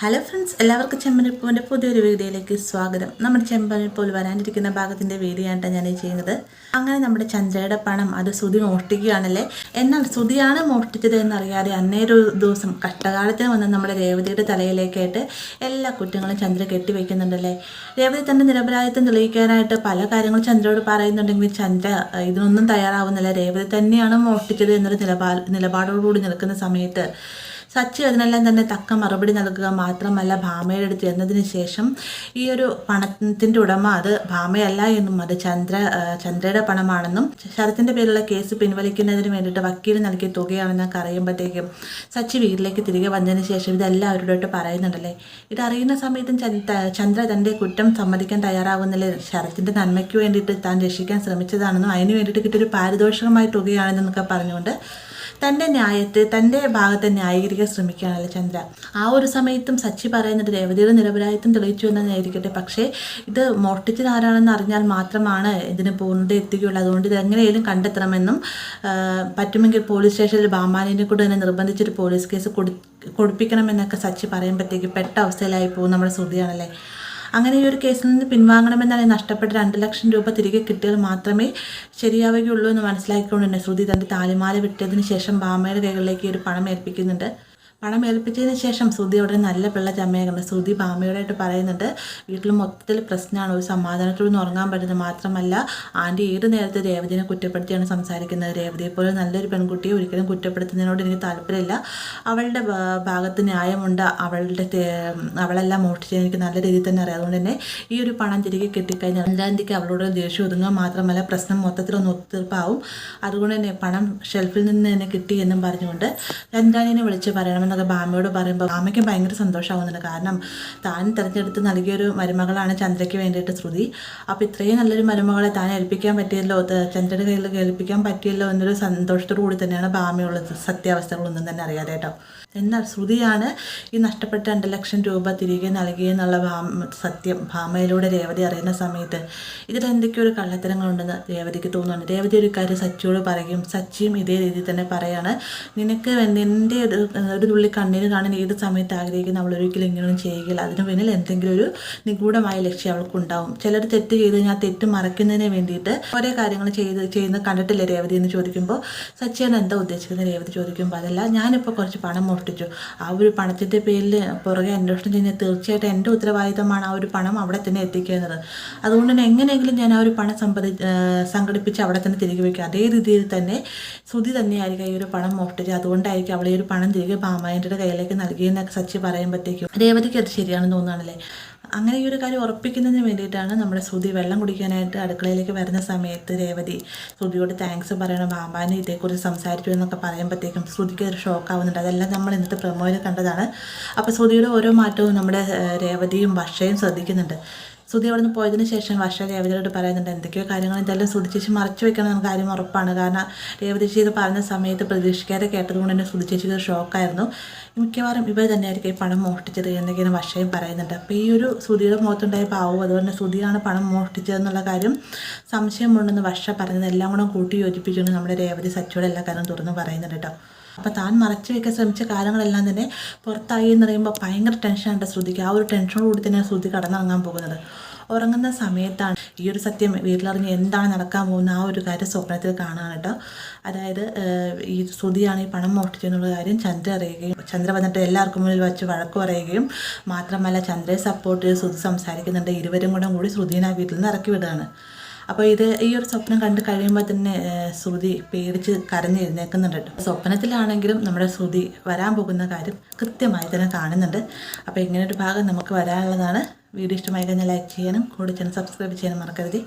Hello friends, എല്ലാവർക്കും ചെമ്പനിപ്പൂവിൻ്റെ പുതിയൊരു വീഡിയോയിലേക്ക് സ്വാഗതം. നമ്മുടെ ചെമ്പനിപ്പോൾ വരാനിരിക്കുന്ന ഭാഗത്തിൻ്റെ വീഡിയോ ആയിട്ടാണ് ഞാൻ ചെയ്യുന്നത്. അങ്ങനെ നമ്മുടെ ചന്ദ്രയുടെ പണം അത് ശ്രുതി മോഷ്ടിക്കുകയാണല്ലേ. എന്നാൽ ശ്രുതിയാണ് മോഷ്ടിച്ചത് എന്നറിയാതെ അന്നേരൊരു ദിവസം കഷ്ടകാലത്തിന് വന്ന് നമ്മുടെ രേവതിയുടെ തലയിലേക്കായിട്ട് എല്ലാ കുറ്റങ്ങളും ചന്ദ്ര കെട്ടിവെക്കുന്നുണ്ടല്ലേ. രേവതി തൻ്റെ നിരപരാധിത്വം തെളിയിക്കാനായിട്ട് പല കാര്യങ്ങളും ചന്ദ്രയോട് പറയുന്നുണ്ടെങ്കിൽ ചന്ദ്ര ഇതിനൊന്നും തയ്യാറാവുന്നില്ല. രേവതി തന്നെയാണ് മോഷ്ടിച്ചത് എന്നൊരു നിലപാടോടുകൂടി നിൽക്കുന്ന സമയത്ത് സച്ചി അതിനെല്ലാം തന്നെ തക്ക മറുപടി നൽകുക മാത്രമല്ല, ഭാമയുടെ അടുത്ത് എന്നതിന് ശേഷം ഈ ഒരു പണത്തിൻ്റെ ഉടമ അത് ഭാമയല്ല എന്നും അത് ചന്ദ്രയുടെ പണമാണെന്നും ശരത്തിൻ്റെ പേരിലുള്ള കേസ് പിൻവലിക്കുന്നതിന് വേണ്ടിയിട്ട് വക്കീൽ നൽകിയ തുകയാണെന്നൊക്കെ അറിയുമ്പോഴത്തേക്കും സച്ചി വീട്ടിലേക്ക് തിരികെ വന്നതിന് ശേഷം ഇതെല്ലാം അവരോടായിട്ട് പറയുന്നുണ്ടല്ലേ. ഇതറിയുന്ന സമയത്തും ചന്ദ്ര തൻ്റെ കുറ്റം സമ്മതിക്കാൻ തയ്യാറാവുന്നില്ല. ശരത്തിൻ്റെ നന്മയ്ക്ക് വേണ്ടിയിട്ട് താൻ രക്ഷിക്കാൻ ശ്രമിച്ചതാണെന്നും അതിന് വേണ്ടിയിട്ട് കിട്ടിയൊരു പാരിതോഷികമായ തുകയാണെന്നൊക്കെ പറഞ്ഞുകൊണ്ട് തൻ്റെ ഭാഗത്തെ ന്യായീകരിക്കാൻ ശ്രമിക്കുകയാണല്ലോ ചന്ദ്ര. ആ ഒരു സമയത്തും സച്ചി പറയുന്നത് രേവതിയുടെ നിരപരാധിത്വം തെളിയിച്ചു എന്നായിരിക്കട്ടെ, പക്ഷേ ഇത് മോഷ്ടിച്ചത് ആരാണെന്ന് അറിഞ്ഞാൽ മാത്രമാണ് ഇതിന് പൂർണ്ണത എത്തുകയുള്ളൂ. അതുകൊണ്ട് ഇത് എങ്ങനെയും കണ്ടെത്തണമെന്നും പറ്റുമെങ്കിൽ പോലീസ് സ്റ്റേഷനിൽ ഭാമാനിനെ കൂടെ തന്നെ നിർബന്ധിച്ചൊരു പോലീസ് കേസ് കൊടുപ്പിക്കണമെന്നൊക്കെ സച്ചി പറയുമ്പോഴത്തേക്ക് പെട്ട അവസ്ഥയിലായി പോകും നമ്മുടെ ശ്രുതിയാണല്ലേ. അങ്ങനെ ഈ ഒരു കേസിൽ നിന്ന് പിൻവാങ്ങണമെന്നാണ് നഷ്ടപ്പെട്ട 2 ലക്ഷം രൂപ തിരികെ കിട്ടിയാൽ മാത്രമേ ശരിയാവുകയുള്ളൂ എന്ന് മനസ്സിലാക്കിക്കൊണ്ട് തന്നെ ശ്രുതി തൻ്റെ താലിമാല വിട്ടതിന് ശേഷം ഭാമയുടെ കൈകളിലേക്ക് ഒരു പണം ഏൽപ്പിക്കുന്നുണ്ട്. പണം ഏൽപ്പിച്ചതിന് ശേഷം ശ്രുതി അവിടെ നല്ല പിള്ള ചമ്മയാകുന്നത്. ശ്രുതി ഭാമയോടായിട്ട് പറയുന്നുണ്ട്, വീട്ടിൽ മൊത്തത്തിൽ പ്രശ്നമാണ്, ഒരു സമാധാനത്തോടെ ഉറങ്ങാൻ പറ്റുന്നത് മാത്രമല്ല ആൻറ്റി ഏത് നേരത്തെ രേവതിനെ കുറ്റപ്പെടുത്തിയാണ് സംസാരിക്കുന്നത്. രേവതിയെപ്പോലെ നല്ലൊരു പെൺകുട്ടിയെ ഒരിക്കലും കുറ്റപ്പെടുത്തുന്നതിനോട് എനിക്ക് താല്പര്യമില്ല. അവളുടെ ഭാഗത്ത് ന്യായമുണ്ട്. അവളെല്ലാം മോഷ്ടിച്ചത് എനിക്ക് നല്ല രീതിയിൽ തന്നെ അറിയാം. അതുകൊണ്ട് തന്നെ ഈ ഒരു പണം തിരികെ കിട്ടിക്കഴിഞ്ഞാൽ ആൻറ്റിക്ക് അവളോട് ദേഷ്യം ഒതുങ്ങുക മാത്രമല്ല പ്രശ്നം മൊത്തത്തിലൊന്ന് ഒത്തുതീർപ്പാവും. അതുകൊണ്ട് തന്നെ പണം ഷെൽഫിൽ നിന്ന് തന്നെ കിട്ടി എന്നും പറഞ്ഞുകൊണ്ട് ചന്ദ്രാനിനെ വിളിച്ച് പറയണം എന്നൊക്കെ ഭാമയോട് പറയുമ്പോൾ ഭാമയ്ക്ക് ഭയങ്കര സന്തോഷമാവുന്നുണ്ട്. കാരണം താൻ തിരഞ്ഞെടുത്ത് നൽകിയൊരു മരുമകളാണ് ചന്ദ്രയ്ക്ക് വേണ്ടിയിട്ട് ശ്രുതി. അപ്പോൾ ഇത്രയും നല്ലൊരു മരുമകളെ താൻ ഏൽപ്പിക്കാൻ പറ്റിയല്ലോ, ചന്ദ്രയുടെ കയ്യിൽ ഏൽപ്പിക്കാൻ പറ്റിയല്ലോ എന്നൊരു സന്തോഷത്തോടു കൂടി തന്നെയാണ് ഭാമയുള്ളത്, സത്യാവസ്ഥകളൊന്നും തന്നെ അറിയാതെ കേട്ടോ. എന്നാൽ ശ്രുതിയാണ് ഈ നഷ്ടപ്പെട്ട 2 ലക്ഷം രൂപ തിരികെ നൽകിയെന്നുള്ള സത്യം ഭാമയിലൂടെ രേവതി അറിയുന്ന സമയത്ത് ഇതിൽ എന്തൊക്കെയോ ഒരു കള്ളത്തരങ്ങളുണ്ടെന്ന് രേവതിക്ക് തോന്നുന്നുണ്ട്. രേവതി ഒരു കാര്യം സച്ചിയോട് പറയും, സച്ചിയും ഇതേ രീതിയിൽ തന്നെ പറയാണ്, നിനക്ക് നിൻ്റെ ഒരു തുള്ളി കണ്ണീര് കാണാൻ ഏത് സമയത്ത് ആഗ്രഹിക്കുന്ന അവളൊരിക്കലും ഇങ്ങനെയൊന്നും ചെയ്യുകയില്ല. അതിന് പിന്നിൽ എന്തെങ്കിലും ഒരു നിഗൂഢമായ ലക്ഷ്യം അവൾക്കുണ്ടാവും. ചിലർ തെറ്റ് ചെയ്ത് കഴിഞ്ഞാൽ തെറ്റ് മറയ്ക്കുന്നതിന് വേണ്ടിയിട്ട് ഓരോ കാര്യങ്ങൾ ചെയ്യുന്നത് കണ്ടിട്ടില്ലേ രേവതി എന്ന് ചോദിക്കുമ്പോൾ സച്ചിയാണ് എന്താ ഉദ്ദേശിക്കുന്നത് രേവതി ചോദിക്കുമ്പോൾ അതല്ല, ഞാനിപ്പോൾ കുറച്ച് പണം മോഷ്ടിച്ചു, ആ ഒരു പണത്തിൻ്റെ പേരിൽ പുറകെ അന്വേഷണം ചെയ്യുന്നത് തീർച്ചയായിട്ടും എൻ്റെ ഉത്തരവാദിത്തമാണ് ആ ഒരു പണം അവിടെ തന്നെ എത്തിക്കുന്നത്. അതുകൊണ്ട് തന്നെ എങ്ങനെയെങ്കിലും ഞാൻ ആ ഒരു പണം സംഘടിപ്പിച്ച് അവിടെ തന്നെ തിരികെ വയ്ക്കുക. അതേ രീതിയിൽ തന്നെ ശ്രുതി തന്നെയായിരിക്കും ഈ ഒരു പണം മോഷ്ടിച്ചത്. അതുകൊണ്ടായിരിക്കും അവളെ ഒരു പണം തിരികെ ഭാമാൻ്റെ കയ്യിലേക്ക് നൽകിയെന്നൊക്കെ സച്ചി പറയുമ്പോഴത്തേക്കും രേവതിക്ക് അത് ശരിയാണെന്ന് തോന്നുകയാണല്ലേ. അങ്ങനെ ഈ ഒരു കാര്യം ഉറപ്പിക്കുന്നതിന് വേണ്ടിയിട്ടാണ് നമ്മുടെ ശ്രുതി വെള്ളം കുടിക്കാനായിട്ട് അടുക്കളയിലേക്ക് വരുന്ന സമയത്ത് രേവതി ശ്രുതിയോട് താങ്ക്സ് പറയണം, ഭാമാനെ ഇതേക്കുറിച്ച് സംസാരിച്ചു എന്നൊക്കെ പറയുമ്പോഴത്തേക്കും ശ്രുതിക്ക് ഒരു ഷോക്കാവുന്നുണ്ട്. അതെല്ലാം നമ്മൾ ഇന്നത്തെ പ്രമോയിൽ കണ്ടതാണ്. അപ്പോൾ ശ്രുതിയുടെ ഓരോ മാറ്റവും നമ്മുടെ രേവതിയും വർഷയും ശ്രദ്ധിക്കുന്നുണ്ട്. ശ്രുതി അവിടെ നിന്ന് പോയതിനു ശേഷം വർഷ രേവതിയോട് പറയുന്നുണ്ട്, എന്തൊക്കെയോ കാര്യങ്ങൾ എന്തായാലും ശ്രുതിച്ചേച്ചി മറച്ചു വെക്കണം കാര്യം ഉറപ്പാണ്. കാരണം രേവതി ചേച്ചി പറഞ്ഞ സമയത്ത് പ്രതീക്ഷിക്കാതെ കേട്ടതുകൊണ്ട് തന്നെ ശ്രുതിച്ചേച്ചിക്ക് ഒരു ഷോക്കായിരുന്നു. മിക്കവാറും ഇവർ തന്നെയായിരിക്കും ഈ പണം മോഷ്ടിച്ചത് എന്നൊക്കെയാണ് വർഷയും പറയുന്നുണ്ട്. അപ്പോൾ ഈ ഒരു ശ്രുതിയുടെ മുഖത്തുണ്ടായ പാവവും അതുകൊണ്ട് ശ്രുതിയാണ് പണം മോഷ്ടിച്ചതെന്നുള്ള കാര്യം സംശയമുണ്ടെന്ന് വർഷ പറഞ്ഞത് എല്ലാം കൂടെ കൂട്ടി യോജിപ്പിച്ചുകൊണ്ട് നമ്മുടെ രേവതി സച്ചിയോട് എല്ലാ കാര്യം തുറന്ന് പറയുന്നുണ്ട് കേട്ടോ. അപ്പോൾ താൻ മറച്ചു വയ്ക്കാൻ ശ്രമിച്ച കാര്യങ്ങളെല്ലാം തന്നെ പുറത്തായി എന്ന് പറയുമ്പോൾ ഭയങ്കര ടെൻഷനുണ്ട് ശ്രുതിക്ക്. ആ ഒരു ടെൻഷനോടുകൂടി തന്നെ ശ്രുതി കടന്നിറങ്ങാൻ പോകുന്നത്. ഉറങ്ങുന്ന സമയത്താണ് ഈ ഒരു സത്യം വീട്ടിലിറങ്ങി എന്താണ് നടക്കാൻ പോകുന്നത് ആ ഒരു കാര്യം സ്വപ്നത്തിൽ കാണാൻ കേട്ടോ. അതായത് ഈ ശ്രുതിയാണ് ഈ പണം മോഷ്ടിച്ചെന്നുള്ള കാര്യം ചന്ദ്ര അറിയുകയും ചന്ദ്ര വന്നിട്ട് എല്ലാവർക്കും മുന്നിൽ വെച്ച് വഴക്ക് പറയുകയും മാത്രമല്ല ചന്ദ്രയെ സപ്പോർട്ട് ചെയ്ത് ശ്രുതി സംസാരിക്കുന്നുണ്ട്. ഇരുവരും കൂടി ശ്രുതിനെ ആ വീട്ടിൽ നിന്ന് ഇറക്കി വിടുകയാണ്. അപ്പോൾ ഈ ഒരു സ്വപ്നം കണ്ട് കഴിയുമ്പോൾ തന്നെ ശ്രുതി പേടിച്ച് കരഞ്ഞെഴുന്നേൽക്കുന്നുണ്ട് കേട്ടോ. സ്വപ്നത്തിലാണെങ്കിലും നമ്മുടെ ശ്രുതി വരാൻ പോകുന്ന കാര്യം കൃത്യമായി തന്നെ കാണുന്നുണ്ട്. അപ്പോൾ ഇങ്ങനൊരു ഭാഗം നമുക്ക് വരാനുള്ളതാണ്. വീഡിയോ ഇഷ്ടമായി കഴിഞ്ഞാൽ ലൈക്ക് ചെയ്യാനും കൂടെ ചാനൽ സബ്സ്ക്രൈബ് ചെയ്യാനും മറക്കരുത്.